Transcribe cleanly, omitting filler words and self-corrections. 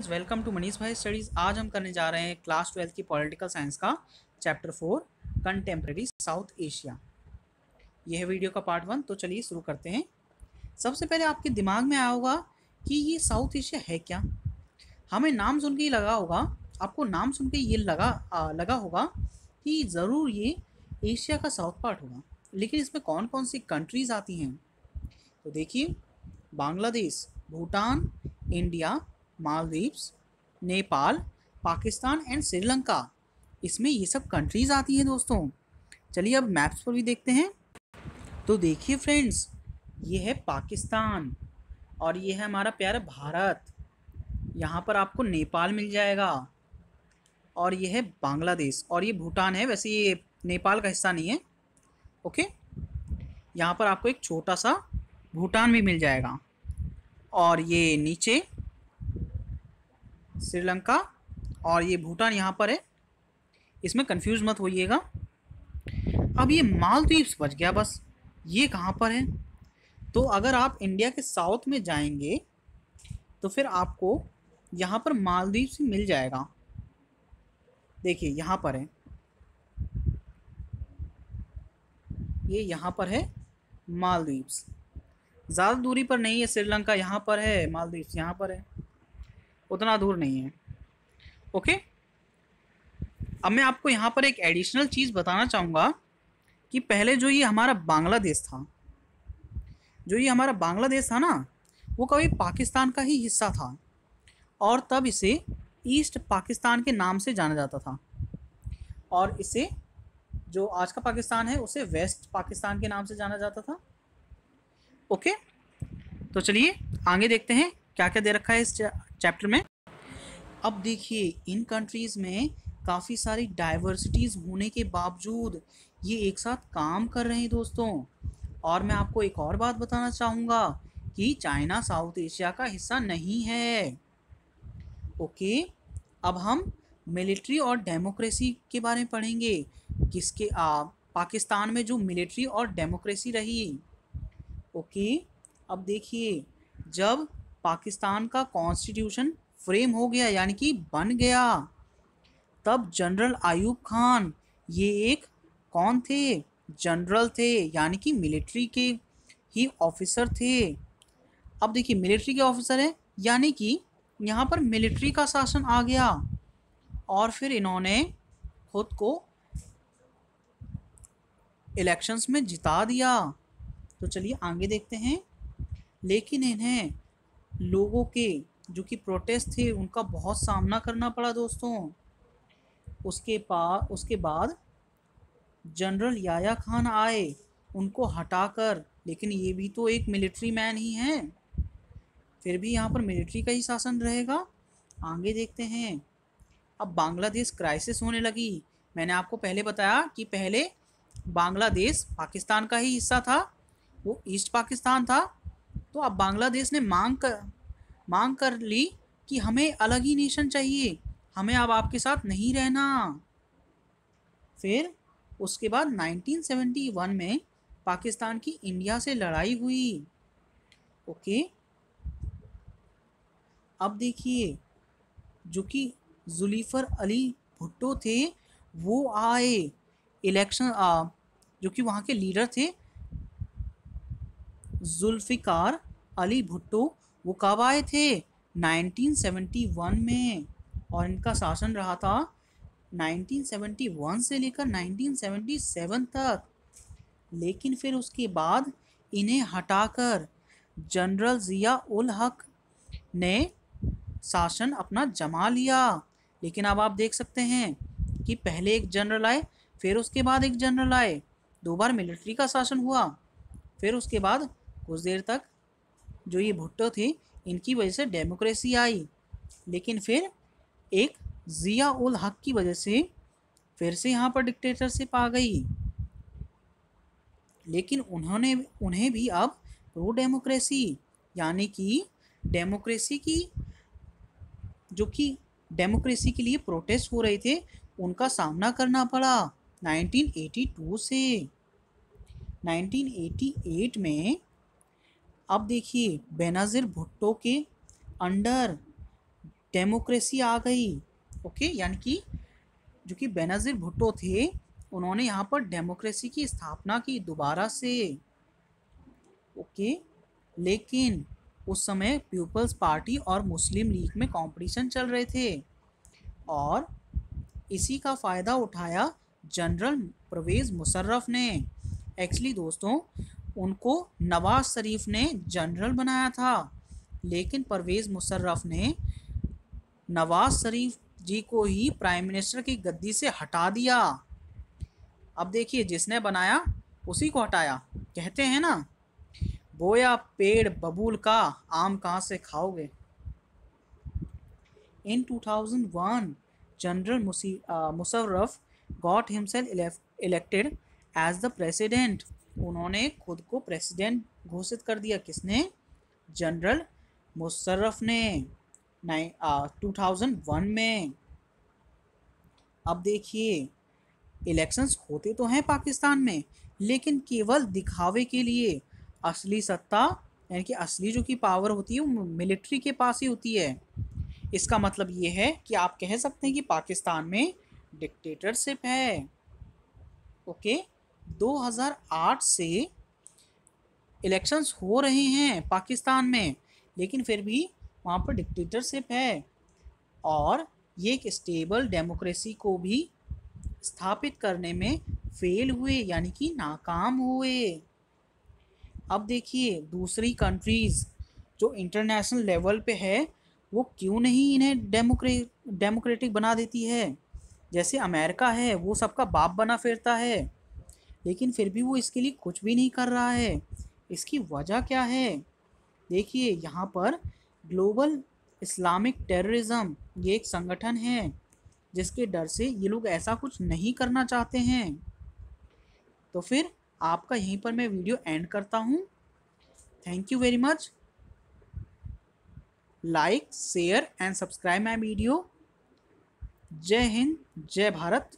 Welcome to Manish भाई studies. आज हम करने जा रहे हैं क्लास 12 की पॉलिटिकल साइंस का चैप्टर 4 कंटेम्प्रेरी साउथ एशिया। यह है वीडियो का पार्ट 1। तो चलिए शुरू करते हैं। सबसे पहले आपके दिमाग में आया होगा कि ये साउथ एशिया है क्या। हमें नाम सुन के ही लगा होगा, आपको नाम सुन के ये लगा होगा कि ज़रूर ये एशिया का साउथ पार्ट होगा। लेकिन इसमें कौन कौन सी कंट्रीज़ आती हैं? तो देखिए, बांग्लादेश, भूटान, इंडिया, मालदीव्स, नेपाल, पाकिस्तान एंड श्रीलंका, इसमें ये सब कंट्रीज़ आती हैं दोस्तों। चलिए अब मैप्स पर भी देखते हैं। तो देखिए फ्रेंड्स, ये है पाकिस्तान और ये है हमारा प्यारा भारत। यहाँ पर आपको नेपाल मिल जाएगा और ये है बांग्लादेश और ये भूटान है। वैसे ये नेपाल का हिस्सा नहीं है, ओके। यहाँ पर आपको एक छोटा सा भूटान भी मिल जाएगा और ये नीचे श्रीलंका और ये भूटान यहाँ पर है। इसमें कंफ्यूज मत होइएगा। अब ये मालदीव्स बच गया बस। ये कहाँ पर है? तो अगर आप इंडिया के साउथ में जाएंगे तो फिर आपको यहाँ पर मालदीव्स ही मिल जाएगा। देखिए यहाँ पर है, ये यहाँ पर है मालदीव्स। ज़्यादा दूरी पर नहीं है। श्रीलंका यहाँ पर है, मालदीव्स यहाँ पर है, उतना दूर नहीं है, ओके। अब मैं आपको यहाँ पर एक एडिशनल चीज़ बताना चाहूँगा कि पहले जो ये हमारा बांग्लादेश था, ना, वो कभी पाकिस्तान का ही हिस्सा था और तब इसे ईस्ट पाकिस्तान के नाम से जाना जाता था और इसे जो आज का पाकिस्तान है उसे वेस्ट पाकिस्तान के नाम से जाना जाता था, ओके। तो चलिए आगे देखते हैं क्या क्या दे रखा है इस चैप्टर में। अब देखिए, इन कंट्रीज़ में काफ़ी सारी डाइवर्सिटीज़ होने के बावजूद ये एक साथ काम कर रहे हैं दोस्तों। और मैं आपको एक और बात बताना चाहूँगा कि चाइना साउथ एशिया का हिस्सा नहीं है, ओके। अब हम मिलिट्री और डेमोक्रेसी के बारे में पढ़ेंगे। किसके पाकिस्तान में जो मिलिट्री और डेमोक्रेसी रही, ओके। अब देखिए, जब पाकिस्तान का कॉन्स्टिट्यूशन फ्रेम हो गया यानी कि बन गया, तब जनरल आयूब खान ये एक कौन थे? जनरल थे, यानी कि मिलिट्री के ही ऑफिसर थे। अब देखिए, मिलिट्री के ऑफिसर हैं यानी कि यहाँ पर मिलिट्री का शासन आ गया और फिर इन्होंने खुद को इलेक्शंस में जिता दिया। तो चलिए आगे देखते हैं। लेकिन इन्हें लोगों के जो कि प्रोटेस्ट थे उनका बहुत सामना करना पड़ा दोस्तों। उसके बाद जनरल याया खान आए उनको हटाकर, लेकिन ये भी तो एक मिलिट्री मैन ही हैं, फिर भी यहाँ पर मिलिट्री का ही शासन रहेगा। आगे देखते हैं। अब बांग्लादेश क्राइसिस होने लगी। मैंने आपको पहले बताया कि पहले बांग्लादेश पाकिस्तान का ही हिस्सा था, वो ईस्ट पाकिस्तान था। तो अब बांग्लादेश ने मांग कर ली कि हमें अलग ही नेशन चाहिए, हमें अब आपके साथ नहीं रहना। फिर उसके बाद 1971 में पाकिस्तान की इंडिया से लड़ाई हुई, ओके। अब देखिए, जो कि जुल्फिकार अली भुट्टो थे वो आए इलेक्शन, जो कि वहाँ के लीडर थे जुल्फिकार अली भुट्टो, वो कब आए थे? 1971 में। और इनका शासन रहा था 1971 से लेकर 1977 तक। लेकिन फिर उसके बाद इन्हें हटाकर जनरल ज़िया उल हक ने शासन अपना जमा लिया। लेकिन अब आप देख सकते हैं कि पहले एक जनरल आए, फिर उसके बाद एक जनरल आए, 2 बार मिलिट्री का शासन हुआ। फिर उसके बाद कुछ देर तक जो ये भुट्टो थे इनकी वजह से डेमोक्रेसी आई, लेकिन फिर एक ज़िया उल हक की वजह से फिर से यहाँ पर डिक्टेटरशिप आ गई। लेकिन उन्हें भी अब प्रो डेमोक्रेसी यानी कि डेमोक्रेसी की जो कि डेमोक्रेसी के लिए प्रोटेस्ट हो रहे थे उनका सामना करना पड़ा 1982 से। 1988 में अब देखिए, बेनज़ीर भुट्टो के अंडर डेमोक्रेसी आ गई। ओके, यानी कि जो कि बेनज़ीर भुट्टो थे, उन्होंने यहाँ पर डेमोक्रेसी की स्थापना की दोबारा से। ओके, लेकिन उस समय पीपल्स पार्टी और मुस्लिम लीग में कंपटीशन चल रहे थे और इसी का फ़ायदा उठाया जनरल परवेज़ मुशर्रफ ने। एक्चुअली दोस्तों, उनको नवाज शरीफ ने जनरल बनाया था, लेकिन परवेज़ मुशर्रफ ने नवाज शरीफ जी को ही प्राइम मिनिस्टर की गद्दी से हटा दिया। अब देखिए, जिसने बनाया उसी को हटाया। कहते हैं ना, बोया पेड़ बबूल का, आम कहाँ से खाओगे। In 2001, General Musharraf got himself elected as the president. उन्होंने खुद को प्रेसिडेंट घोषित कर दिया। किसने? जनरल मुशर्रफ ने 2001 में। अब देखिए, इलेक्शंस होते तो हैं पाकिस्तान में, लेकिन केवल दिखावे के लिए। असली सत्ता यानी कि असली जो की पावर होती है वो मिलिट्री के पास ही होती है। इसका मतलब ये है कि आप कह सकते हैं कि पाकिस्तान में डिक्टेटरशिप है। ओके, 2008 से इलेक्शंस हो रहे हैं पाकिस्तान में, लेकिन फिर भी वहाँ पर डिक्टेटरशिप है और ये एक स्टेबल डेमोक्रेसी को भी स्थापित करने में फेल हुए, यानी कि नाकाम हुए। अब देखिए, दूसरी कंट्रीज़ जो इंटरनेशनल लेवल पे है वो क्यों नहीं इन्हें डेमोक्रेटिक बना देती है। जैसे अमेरिका है, वो सबका बाप बना फिरता है, लेकिन फिर भी वो इसके लिए कुछ भी नहीं कर रहा है। इसकी वजह क्या है? देखिए, यहाँ पर ग्लोबल इस्लामिक टेररिज्म ये एक संगठन है जिसके डर से ये लोग ऐसा कुछ नहीं करना चाहते हैं। तो फिर आपका यहीं पर मैं वीडियो एंड करता हूँ। Thank you very much. Like, share and subscribe my video. जय हिंद, जय भारत।